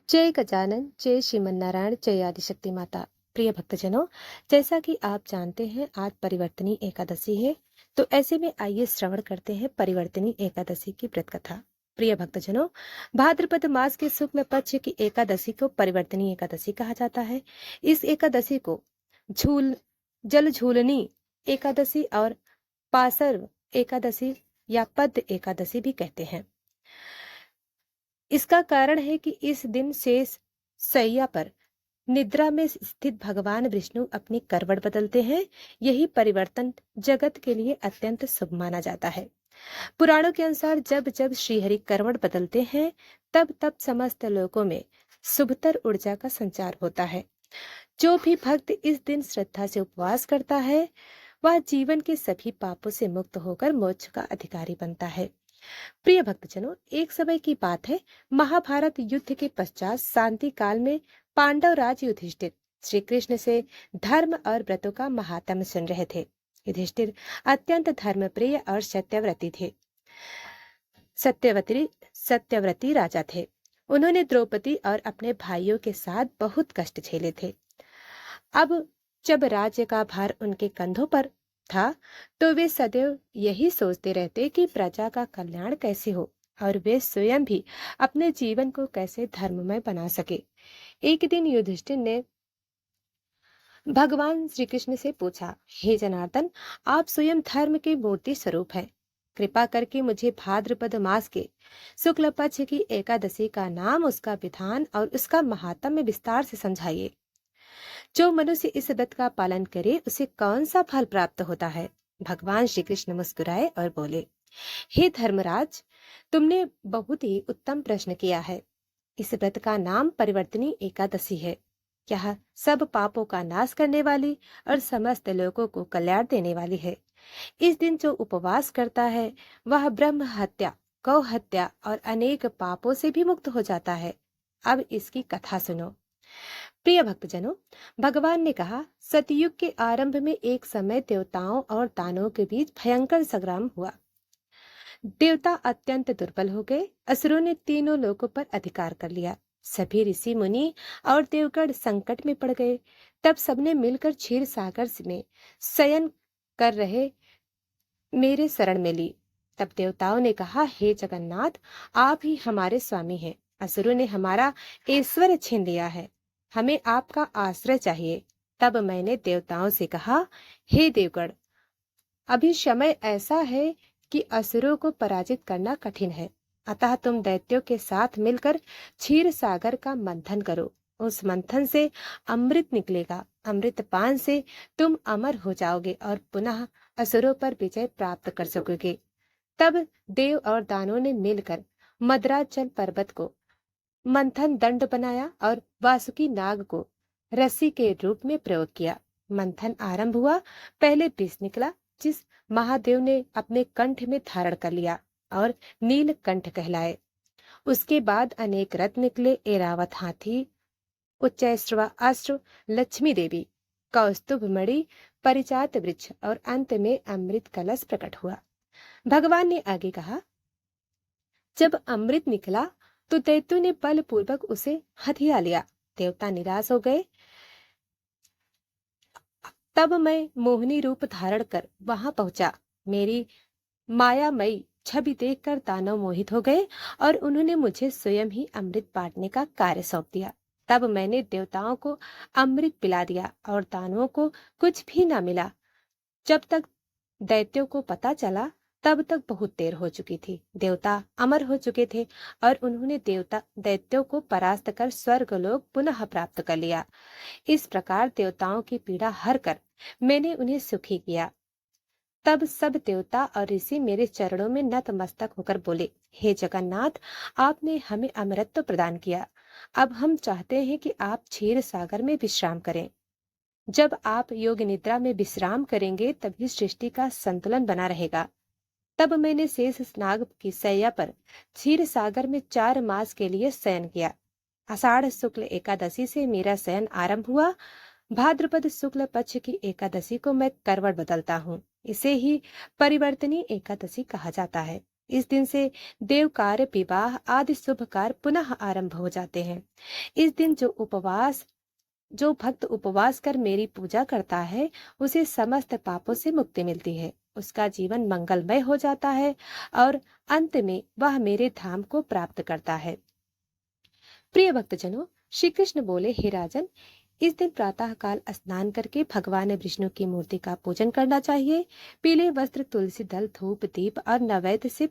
जय गजानन, जय श्रीमन्नारायण, जय आदिशक्ति माता। प्रिय भक्तजनों, जैसा कि आप जानते हैं आज परिवर्तनी एकादशी है। तो ऐसे में आइए श्रवण करते हैं परिवर्तनी एकादशी की व्रत कथा। प्रिय भक्तजनों, भाद्रपद मास के शुक्ल पक्ष की एकादशी को परिवर्तनी एकादशी कहा जाता है। इस एकादशी को झूल जल झूलनी एकादशी और पासर एकादशी या पद एकादशी भी कहते हैं। इसका कारण है कि इस दिन शेष शैया पर निद्रा में स्थित भगवान विष्णु अपनी करवट बदलते हैं। यही परिवर्तन जगत के लिए अत्यंत शुभ माना जाता है। पुराणों के अनुसार जब जब श्रीहरि करवट बदलते हैं तब तब समस्त लोकों में शुभतर ऊर्जा का संचार होता है। जो भी भक्त इस दिन श्रद्धा से उपवास करता है वह जीवन के सभी पापों से मुक्त होकर मोक्ष का अधिकारी बनता है। प्रिय भक्तजनों, एक समय की बात है, महाभारत युद्ध के पश्चात शांति काल में पांडव राज युधिष्ठिर श्री कृष्ण से धर्म और व्रतों का महात्म्य सुन रहे थे। युधिष्ठिर अत्यंत धर्मप्रिय और सत्यव्रती राजा थे। उन्होंने द्रौपदी और अपने भाइयों के साथ बहुत कष्ट झेले थे। अब जब राज्य का भार उनके कंधों पर था तो वे सदैव यही सोचते रहते कि प्रजा का कल्याण कैसे हो और वे स्वयं भी अपने जीवन को कैसे धर्ममय बना सके। एक दिन युधिष्ठिर ने भगवान श्री कृष्ण से पूछा, हे जनार्दन, आप स्वयं धर्म के मूर्ति स्वरूप हैं। कृपा करके मुझे भाद्रपद मास के शुक्ल पक्ष की एकादशी का नाम, उसका विधान और उसका महात्म्य विस्तार से समझाइए। जो मनुष्य इस व्रत का पालन करे उसे कौन सा फल प्राप्त होता है? भगवान श्री कृष्ण मुस्कुराए और बोले, हे धर्मराज, तुमने बहुत ही उत्तम प्रश्न किया है। इस व्रत का नाम परिवर्तनी एकादशी है। यह सब पापों का नाश करने वाली और समस्त लोगों को कल्याण देने वाली है। इस दिन जो उपवास करता है वह ब्रह्म हत्या, गौ हत्या और अनेक पापों से भी मुक्त हो जाता है। अब इसकी कथा सुनो। प्रिय भक्तजनों, भगवान ने कहा, सतयुग के आरंभ में एक समय देवताओं और दानवों के बीच भयंकर संग्राम हुआ। देवता अत्यंत दुर्बल हो गए। असुरों ने तीनों लोकों पर अधिकार कर लिया। सभी ऋषि मुनि और देवगण संकट में पड़ गए। तब सबने मिलकर क्षीर सागर में शयन कर रहे मेरे शरण में ली। तब देवताओं ने कहा, हे जगन्नाथ, आप ही हमारे स्वामी हैं। असुरों ने हमारा ऐश्वर्य छीन लिया है, हमें आपका आश्रय चाहिए। तब मैंने देवताओं से कहा, हे देवगण, अभी समय ऐसा है कि असुरों को पराजित करना कठिन है। अतः तुम दैत्यों के साथ मिलकर क्षीर सागर का मंथन करो। उस मंथन से अमृत निकलेगा। अमृत पान से तुम अमर हो जाओगे और पुनः असुरों पर विजय प्राप्त कर सकोगे। तब देव और दानों ने मिलकर मद्राचल पर्वत को मंथन दंड बनाया और वासुकी नाग को रस्सी के रूप में प्रयोग किया। मंथन आरंभ हुआ। पहले विष निकला, जिस महादेव ने अपने कंठ में धारण कर लिया और नीलकंठ कहलाए। उसके बाद अनेक रत्न निकले, एरावत हाथी, उच्चैश्रवास्त्र, लक्ष्मी देवी, कौस्तुभ मणि, परिजात वृक्ष और अंत में अमृत कलश प्रकट हुआ। भगवान ने आगे कहा, जब अमृत निकला तो दैत्यों ने बलपूर्वक उसे हथिया लिया। देवता निराश हो गए। तब मैं मोहिनी रूप धारण कर वहां पहुंचा। मेरी मायामयी छवि देखकर दानव मोहित हो गए और उन्होंने मुझे स्वयं ही अमृत बांटने का कार्य सौंप दिया। तब मैंने देवताओं को अमृत पिला दिया और दानवों को कुछ भी न मिला। जब तक दैत्यों को पता चला तब तक बहुत देर हो चुकी थी। देवता अमर हो चुके थे और उन्होंने दैत्यों को परास्त कर स्वर्गलोक पुनः प्राप्त कर लिया। इस प्रकार देवताओं की पीड़ा हर कर मैंने उन्हें सुखी किया। तब सब देवता और ऋषि मेरे चरणों में नतमस्तक होकर बोले, हे जगन्नाथ, आपने हमें अमरत्व प्रदान किया। अब हम चाहते हैं कि आप क्षीर सागर में विश्राम करें। जब आप योग निद्रा में विश्राम करेंगे तभी सृष्टि का संतुलन बना रहेगा। तब मैंने शेष नाग की शैया पर क्षीर सागर में 4 मास के लिए शयन किया। आषाढ़ शुक्ल एकादशी से मेरा शयन आरंभ हुआ। भाद्रपद शुक्ल पक्ष की एकादशी को मैं करवट बदलता हूँ। इसे ही परिवर्तनी एकादशी कहा जाता है। इस दिन से देव कार्य, विवाह आदि शुभ कार्य पुनः आरंभ हो जाते हैं। इस दिन जो भक्त उपवास कर मेरी पूजा करता है, उसे समस्त पापों से मुक्ति मिलती है, उसका जीवन मंगलमय हो जाता है और अंत में वह मेरे धाम को प्राप्त करता है। प्रिय भक्तजनों, श्री कृष्ण बोले, हे राजन, इस दिन प्रातः काल स्नान करके भगवान विष्णु की मूर्ति का पूजन करना चाहिए। पीले वस्त्र, तुलसी दल, धूप दीप और नैवेद्य से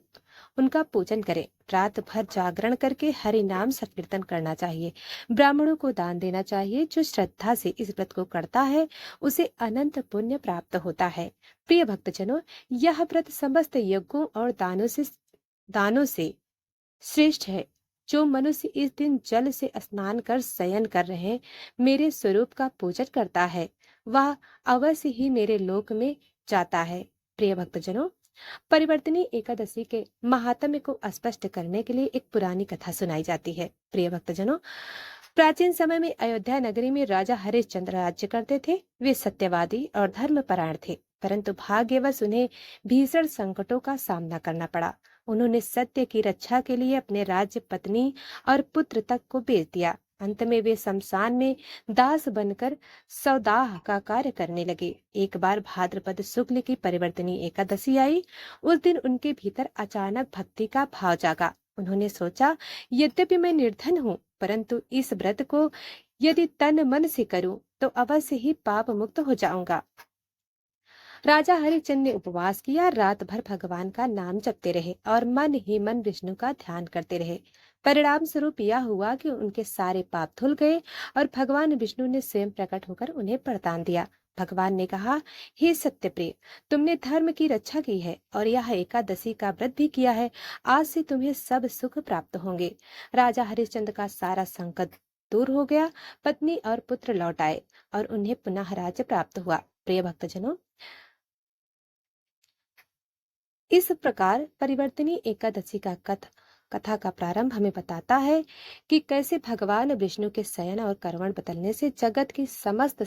उनका पूजन करें। रात भर जागरण करके हरि नाम संकीर्तन करना चाहिए। ब्राह्मणों को दान देना चाहिए। जो श्रद्धा से इस व्रत को करता है, उसे अनंत पुण्य प्राप्त होता है। प्रिय भक्तजनों, यह व्रत समस्त यज्ञों और दानों से श्रेष्ठ है। जो मनुष्य इस दिन जल से स्नान कर शयन कर रहे मेरे स्वरूप का पूजन करता है, वह अवश्य ही मेरे लोक में जाता है। प्रिय भक्तजनों, परिवर्तनी एकादशी के महात्म्य को स्पष्ट करने के लिए एक पुरानी कथा सुनाई जाती है। प्रिय भक्तजनों, प्राचीन समय में अयोध्या नगरी में राजा हरिश्चंद्र राज्य करते थे। वे सत्यवादी और धर्मपरायण थे, परंतु भाग्यवश उन्हें भीषण संकटों का सामना करना पड़ा। उन्होंने सत्य की रक्षा के लिए अपने राज्य, पत्नी और पुत्र तक को बेच दिया। अंत में वे शमशान में दास बनकर सौदाह का कार्य करने लगे। एक बार भाद्रपद शुक्ल की परिवर्तनी एकादशी आई। उस दिन उनके भीतर अचानक भक्ति का भाव जागा। उन्होंने सोचा, यद्यपि मैं निर्धन हूँ, परंतु इस व्रत को यदि तन मन से करूं तो अवश्य ही पाप मुक्त हो जाऊंगा। राजा हरिचंद ने उपवास किया, रात भर भगवान का नाम जपते रहे और मन ही मन विष्णु का ध्यान करते रहे। परिणाम स्वरूप यह हुआ कि उनके सारे पाप धुल गए और भगवान विष्णु ने स्वयं प्रकट होकर उन्हें वरदान दिया। भगवान ने कहा, हे सत्यप्रिय, तुमने धर्म की रक्षा की है और यह एकादशी का व्रत भी किया है। आज से तुम्हें सब सुख प्राप्त होंगे। राजा हरिश्चंद्र का सारा संकट दूर हो गया। पत्नी और पुत्र लौट आए और उन्हें पुनः राज्य प्राप्त हुआ। प्रिय भक्तजनों, इस प्रकार परिवर्तनी एकादशी का कथा का प्रारंभ हमें बताता है कि कैसे भगवान विष्णु के शयन और करवण बदलने से जगत की समस्त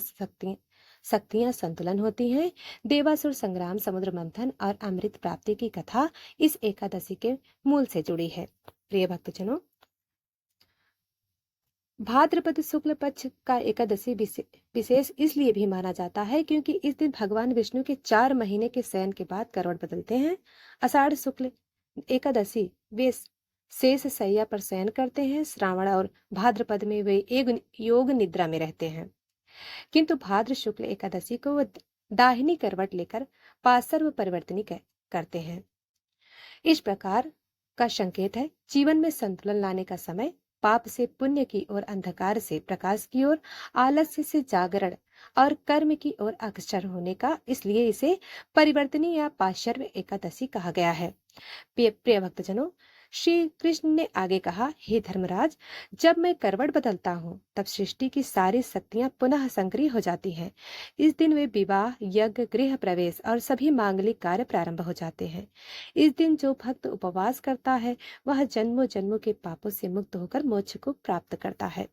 शक्तियां संतुलन होती हैं। देवासुर संग्राम, समुद्र मंथन और अमृत प्राप्ति की कथा इस एकादशी के मूल से जुड़ी है। प्रिय भक्तजनों, भाद्रपद शुक्ल पक्ष का एकादशी विशेष इसलिए भी माना जाता है क्योंकि इस दिन भगवान विष्णु के 4 महीने के शयन के बाद करवट बदलते हैं। आषाढ़ शुक्ल एकादशी वे शेष शैया पर शयन करते हैं। श्रावण और भाद्रपद में वे एक योग निद्रा में रहते हैं, किंतु भाद्र शुक्ल एकादशी को वह दाहिनी करवट लेकर पार्श्व परिवर्तनी करते हैं। इस प्रकार का संकेत है जीवन में संतुलन लाने का समय। पाप से पुण्य की ओर, अंधकार से प्रकाश की ओर, आलस्य से जागरण और कर्म की ओर अग्रसर होने का, इसलिए इसे परिवर्तनी या पार्श्व एकादशी कहा गया है। प्रिय भक्तजनों, श्री कृष्ण ने आगे कहा, हे धर्मराज, जब मैं करवट बदलता हूँ तब सृष्टि की सारी शक्तियां पुनः सक्रिय हो जाती हैं। इस दिन वे विवाह, यज्ञ, गृह प्रवेश और सभी मांगलिक कार्य प्रारंभ हो जाते हैं। इस दिन जो भक्त उपवास करता है, वह जन्मों जन्मों के पापों से मुक्त होकर मोक्ष को प्राप्त करता है।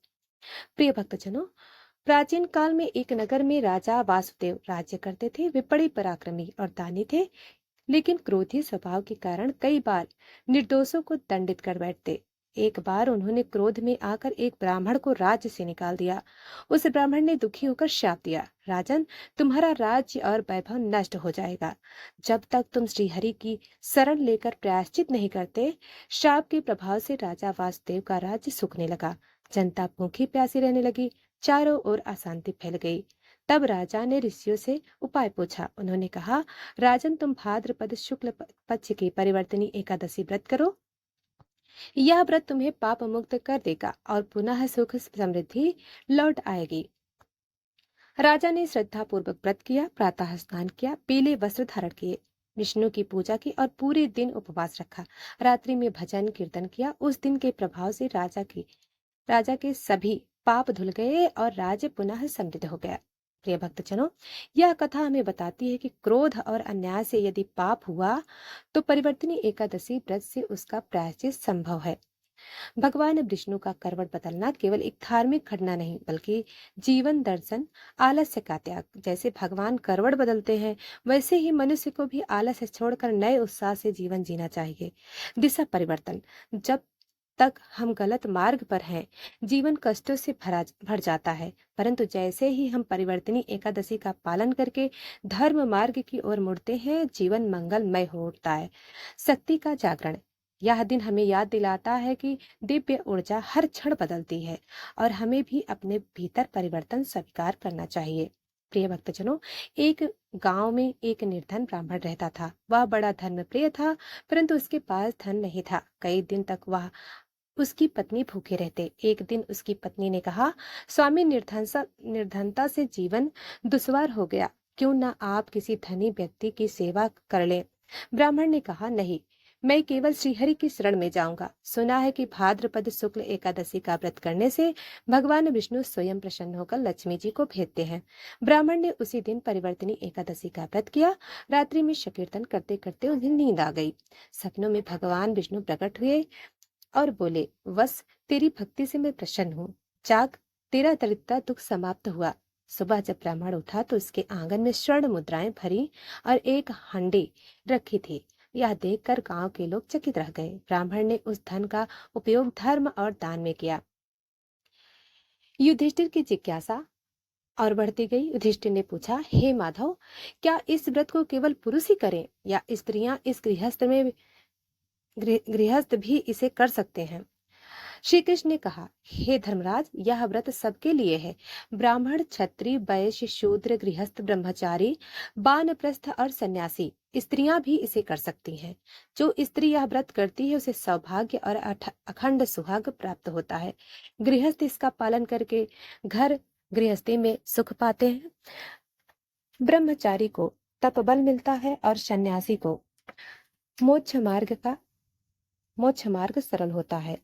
प्रिय भक्तजनों, प्राचीन काल में एक नगर में राजा वासुदेव राज्य करते थे। वे बड़े पराक्रमी और दानी थे, लेकिन क्रोधी स्वभाव के कारण कई बार निर्दोषों को दंडित कर बैठते। एक बार उन्होंने क्रोध में आकर एक ब्राह्मण को राज्य से निकाल दिया। उस ब्राह्मण ने दुखी होकर शाप दिया, राजन, तुम्हारा राज्य और वैभव नष्ट हो जाएगा जब तक तुम श्रीहरि की शरण लेकर प्रायश्चित नहीं करते। शाप के प्रभाव से राजा वासुदेव का राज्य सूखने लगा। जनता भूखी प्यासी रहने लगी। चारों ओर अशांति फैल गई। तब राजा ने ऋषियों से उपाय पूछा। उन्होंने कहा, राजन, तुम भाद्रपद शुक्ल पक्ष की परिवर्तनी एकादशी व्रत करो। यह व्रत तुम्हें पाप मुक्त कर देगा और पुनः सुख समृद्धि लौट आएगी। राजा ने श्रद्धा पूर्वक व्रत किया, प्रातः स्नान किया, पीले वस्त्र धारण किए, विष्णु की पूजा की और पूरे दिन उपवास रखा। रात्रि में भजन कीर्तन किया। उस दिन के प्रभाव से राजा के सभी पाप धुल गए और राज्य पुनः समृद्ध हो गया। प्रिय भक्तजनों, यह कथा हमें बताती है कि क्रोध और अन्याय से यदि पाप हुआ तो परिवर्तनी एकादशी व्रत से उसका प्रायश्चित संभव है। भगवान विष्णु का करवट बदलना केवल एक धार्मिक घटना नहीं बल्कि जीवन दर्शन, आलस्य का त्याग। जैसे भगवान करवट बदलते हैं वैसे ही मनुष्य को भी आलस्य छोड़कर नए उत्साह से जीवन जीना चाहिए। दिशा परिवर्तन। जब तक हम गलत मार्ग पर हैं, जीवन कष्टों से भर जाता है, परंतु जैसे ही हम परिवर्तनी एकादशी का पालन करके धर्म मार्ग की ओर मुड़ते हैं, जीवन मंगलमय हो उठता है। शक्ति का जागरण। यह दिन हमें याद दिलाता है कि दिव्य ऊर्जा हर क्षण बदलती है और हमें भी अपने भीतर परिवर्तन स्वीकार करना चाहिए। प्रिय भक्तजनों, एक गांव में एक निर्धन ब्राह्मण रहता था। वह बड़ा धर्मप्रिय था, परंतु उसके पास धन नहीं था। कई दिन तक वह उसकी पत्नी भूखे रहते। एक दिन उसकी पत्नी ने कहा, स्वामी, निर्धनता से जीवन दुश्वार हो गया, क्यों न आप किसी धनी व्यक्ति की सेवा कर लें। ब्राह्मण ने कहा, नहीं, मैं केवल श्रीहरि की शरण में जाऊंगा। सुना है कि भाद्रपद शुक्ल एकादशी का व्रत करने से भगवान विष्णु स्वयं प्रसन्न होकर लक्ष्मी जी को भेजते हैं। ब्राह्मण ने उसी दिन परिवर्तनी एकादशी का व्रत किया। रात्रि में संकीर्तन करते करते उन्हें नींद आ गई। सपनों में भगवान विष्णु प्रकट हुए और बोले, बस तेरी भक्ति से मैं प्रसन्न हूँ, जाग, तेरा दरिद्रता दुख समाप्त हुआ। सुबह जब ब्राह्मण उठा तो उसके आंगन में स्वर्ण मुद्राएं भरी और एक हंडी रखी थी। यह देखकर गांव के लोग चकित रह गए। ब्राह्मण ने उस धन का उपयोग धर्म और दान में किया। युधिष्ठिर की जिज्ञासा और बढ़ती गई। युधिष्ठिर ने पूछा, हे माधव, क्या इस व्रत को केवल पुरुष ही करें या स्त्रियां इस गृहस्थ भी इसे कर सकते हैं? श्री कृष्ण ने कहा, हे धर्मराज, यह व्रत सबके लिए है। ब्राह्मण, क्षत्रिय, वैश्य, शूद्र, गृहस्थ, ब्रह्मचारी, वानप्रस्थ और सन्यासी स्त्रियां भी इसे कर सकती हैं। जो स्त्री यह व्रत करती है उसे सौभाग्य और अखंड सुहाग प्राप्त होता है। गृहस्थ इसका पालन करके घर गृहस्थी में सुख पाते हैं। ब्रह्मचारी को तपबल मिलता है और सन्यासी को मोक्ष मार्ग सरल होता है।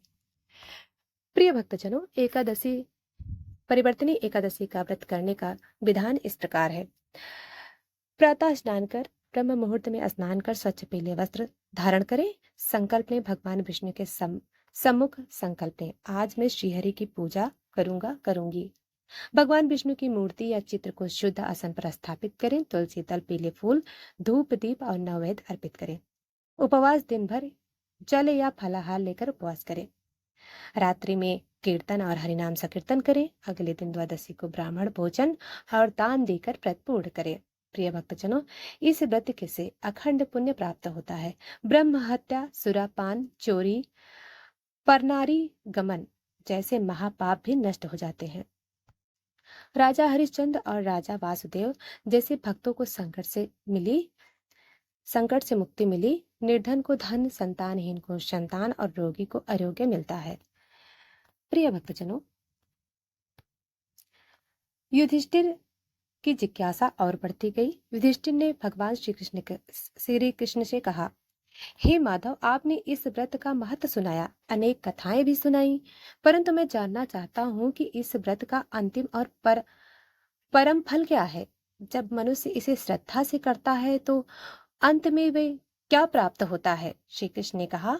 प्रिय भक्तजनों, परिवर्तनी एकादशी का व्रत करने का विधान इस प्रकार है। प्रातः स्नान कर, ब्रह्म मुहूर्त में स्नान कर स्वच्छ पीले वस्त्र धारण करें। संकल्प लें, भगवान विष्णु के सम्मुख संकल्प लें, आज मैं श्रीहरि की पूजा करूंगी। भगवान विष्णु की मूर्ति या चित्र को शुद्ध आसन पर स्थापित करें। तुलसी दल, पीले फूल, धूप, दीप और नैवेद्य अर्पित करें। उपवास दिन भर जल या फलाहार लेकर उपवास करें। रात्रि में कीर्तन और हरिनाम संकीर्तन करें। अगले दिन द्वादशी को ब्राह्मण भोजन और दान देकर व्रत पूर्ण करें। प्रिय भक्तजनों, इस व्रत से अखंड पुण्य प्राप्त होता है। ब्रह्म हत्या, सुरापान, चोरी, परनारी गमन जैसे महापाप भी नष्ट हो जाते हैं। राजा हरिश्चंद्र और राजा वासुदेव जैसे भक्तों को संकट से मुक्ति मिली। निर्धन को धन, संतानहीन को संतान और रोगी को आरोग्य मिलता है। प्रिय भक्तजनों, युधिष्ठिर की जिज्ञासा और बढ़ती गई। युधिष्ठिर ने भगवान श्री कृष्ण से कहा, हे माधव, आपने इस व्रत का महत्व सुनाया, अनेक कथाएं भी सुनाई, परंतु मैं जानना चाहता हूँ कि इस व्रत का अंतिम और परम फल क्या है? जब मनुष्य इसे श्रद्धा से करता है तो अंत में वे क्या प्राप्त होता है? श्री कृष्ण ने कहा,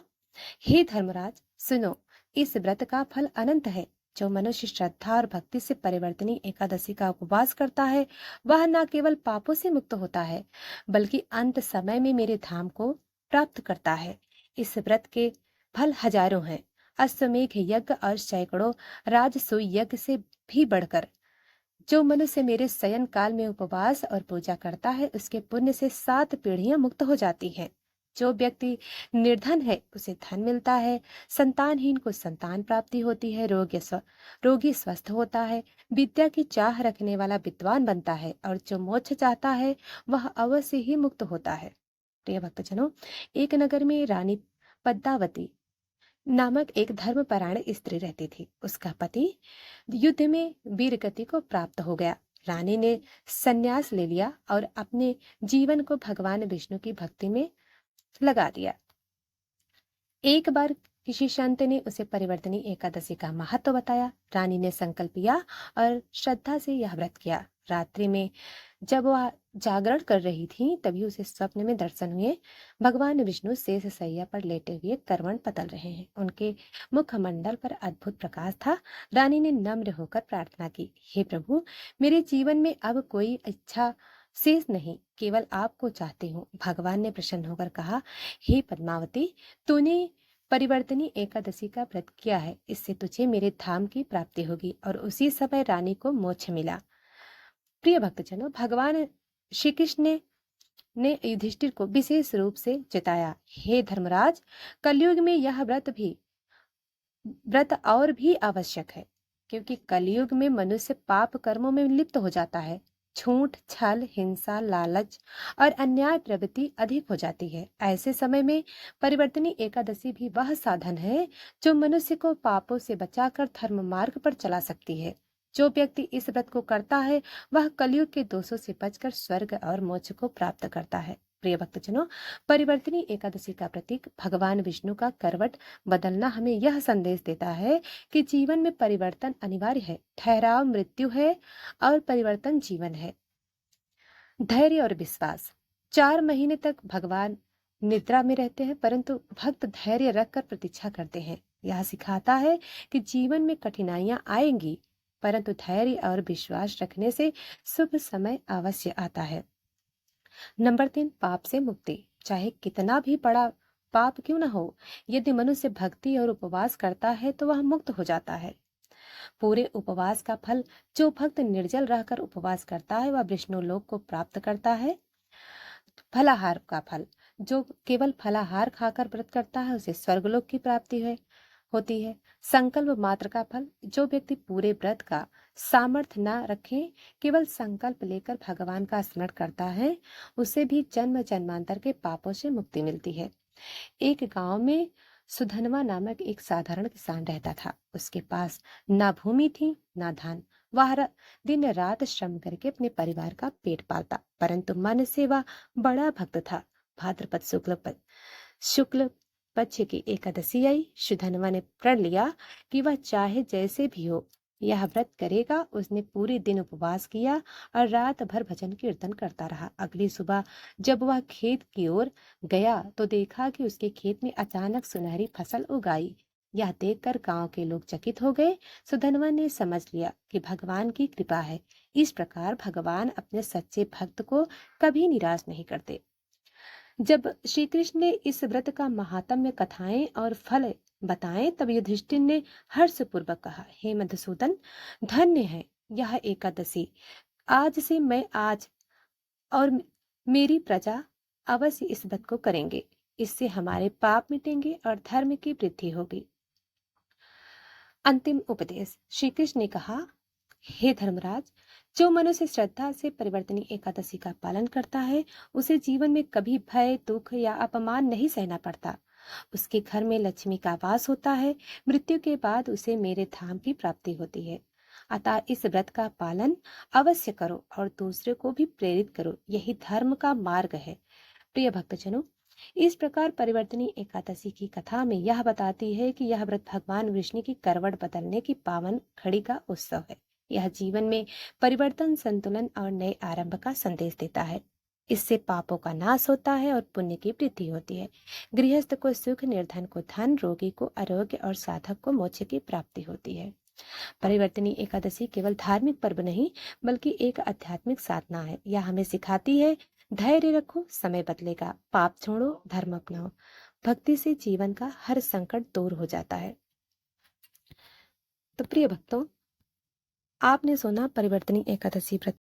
हे धर्मराज, सुनो, इस व्रत का फल अनंत है। जो मनुष्य श्रद्धा और भक्ति से परिवर्तनी एकादशी का उपवास करता है वह न केवल पापों से मुक्त होता है बल्कि अंत समय में मेरे धाम को प्राप्त करता है। इस व्रत के फल हजारों हैं। अश्वमेघ यज्ञ और सैकड़ों राजसूय यज्ञ से भी बढ़कर जो मनुष्य मेरे शयन काल में उपवास और पूजा करता है उसके पुण्य से 7 पीढ़ियां मुक्त हो जाती हैं। जो व्यक्ति निर्धन है उसे धन मिलता है, संतानहीन को संतान प्राप्ति होती है, रोगी स्वस्थ होता है, विद्या की चाह रखने वाला विद्वान बनता है और जो मोक्ष चाहता है वह अवश्य ही मुक्त होता है। प्रिय भक्तजनों, एक नगर में रानी पद्मावती नामक एक धर्मपरायण स्त्री रहती थी। उसका पति युद्ध में वीरगति को प्राप्त हो गया। रानी ने संन्यास ले लिया और अपने जीवन को भगवान विष्णु की भक्ति में लगा दिया। एक बार किसी संत ने उसे परिवर्तनी एकादशी का महत्व बताया। रानी ने संकल्प लिया और श्रद्धा से यह व्रत किया। रात्रि में जब वह जागरण कर रही थी, तभी उसे स्वप्न में दर्शन हुए। भगवान विष्णु शेष शैया पर लेटे हुए करवण बदल रहे हैं। उनके मुखमंडल पर अद्भुत प्रकाश था। रानी ने नम्र होकर प्रार्थना की, हे प्रभु, मेरे जीवन में अब कोई इच्छा शेष नहीं, केवल आपको चाहती हूँ। भगवान ने प्रसन्न होकर कहा, हे पद्मावती, तूने परिवर्तनी एकादशी का व्रत किया है, इससे तुझे मेरे धाम की प्राप्ति होगी। और उसी समय रानी को मोक्ष मिला। प्रिय भक्तजनों, भगवान श्री कृष्ण ने युधिष्ठिर को विशेष रूप से चिताया, हे धर्मराज, कलयुग में यह व्रत और भी आवश्यक है, क्योंकि कलयुग में मनुष्य पाप कर्मों में लिप्त हो जाता है। झूठ, छल, हिंसा, लालच और अन्याय प्रवृत्ति अधिक हो जाती है। ऐसे समय में परिवर्तनी एकादशी भी वह साधन है जो मनुष्य को पापों से बचाकर धर्म मार्ग पर चला सकती है। जो व्यक्ति इस व्रत को करता है वह कलयुग के दोषों से बचकर स्वर्ग और मोक्ष को प्राप्त करता है। प्रिय भक्तजनों, परिवर्तनी एकादशी का प्रतीक भगवान विष्णु का करवट बदलना हमें यह संदेश देता है कि जीवन में परिवर्तन अनिवार्य है। ठहराव मृत्यु है और परिवर्तन जीवन है। धैर्य और विश्वास। 4 महीने तक भगवान निद्रा में रहते हैं, परंतु भक्त धैर्य रखकर प्रतीक्षा करते हैं। यह सिखाता है कि जीवन में कठिनाइयां आएंगी, परंतु धैर्य और विश्वास रखने से शुभ समय अवश्य आता है। नंबर 3, पाप से मुक्ति। चाहे कितना भी बड़ा पाप क्यों न हो, यदि मनुष्य भक्ति और उपवास करता है तो वह मुक्त हो जाता है। पूरे उपवास का फल, जो भक्त निर्जल रहकर उपवास करता है वह विष्णु लोक को प्राप्त करता है। फलाहार का फल, जो केवल फलाहार खाकर व्रत करता है उसे स्वर्गलोक की प्राप्ति होती है। संकल्प मात्र का फल, जो व्यक्ति पूरे व्रत का सामर्थ्य न रखे, केवल संकल्प लेकर भगवान का स्मरण करता है, उसे भी जन्म जन्मांतर के पापों से मुक्ति मिलती है। एक गांव में सुधनवा नामक एक साधारण किसान रहता था। उसके पास ना भूमि थी ना धन। वह दिन रात श्रम करके अपने परिवार का पेट पालता, परंतु मन से वह बड़ा भक्त था। भाद्रपद शुक्ल पक्ष की एकादशी आई। सुधनवा ने प्रण लिया कि वह चाहे जैसे भी हो यह व्रत करेगा। उसने पूरे दिन उपवास किया और रात भर भजन कीर्तन करता रहा। अगली सुबह जब वह खेत की ओर गया तो देखा कि उसके खेत में अचानक सुनहरी फसल उगाई। यह देखकर गांव के लोग चकित हो गए। सुधनवा ने समझ लिया कि भगवान की कृपा है। इस प्रकार भगवान अपने सच्चे भक्त को कभी निराश नहीं करते। जब श्री कृष्ण ने इस व्रत का महात्म्य कथाएं और फल बताएं, तब युधिष्ठिर ने हर्षपूर्वक कहा, हे मधुसूदन, धन्य है यह एकादशी। आज और मेरी प्रजा अवश्य इस व्रत को करेंगे। इससे हमारे पाप मिटेंगे और धर्म की वृद्धि होगी। अंतिम उपदेश। श्री कृष्ण ने कहा, हे धर्मराज, जो मनुष्य श्रद्धा से परिवर्तनी एकादशी का पालन करता है उसे जीवन में कभी भय, दुख या अपमान नहीं सहना पड़ता। उसके घर में लक्ष्मी का वास होता है। मृत्यु के बाद उसे मेरे धाम की प्राप्ति होती है। अतः इस व्रत का पालन अवश्य करो और दूसरे को भी प्रेरित करो। यही धर्म का मार्ग है। प्रिय भक्तजनों, इस प्रकार परिवर्तनी एकादशी की कथा में यह बताती है कि यह व्रत भगवान विष्णु की करवट बदलने की पावन घड़ी का उत्सव है। यह जीवन में परिवर्तन, संतुलन और नए आरंभ का संदेश देता है। इससे पापों का नाश होता है और पुण्य की वृद्धि होती है। गृहस्थ को सुख, निर्धन को धन, रोगी को आरोग्य और साधक को मोक्ष की प्राप्ति होती है। परिवर्तनी एकादशी केवल धार्मिक पर्व नहीं बल्कि एक आध्यात्मिक साधना है। यह हमें सिखाती है, धैर्य रखो, समय बदलेगा, पाप छोड़ो, धर्म अपनाओ। भक्ति से जीवन का हर संकट दूर हो जाता है। तो प्रिय भक्तों, आपने सुना परिवर्तनी एकादशी व्रत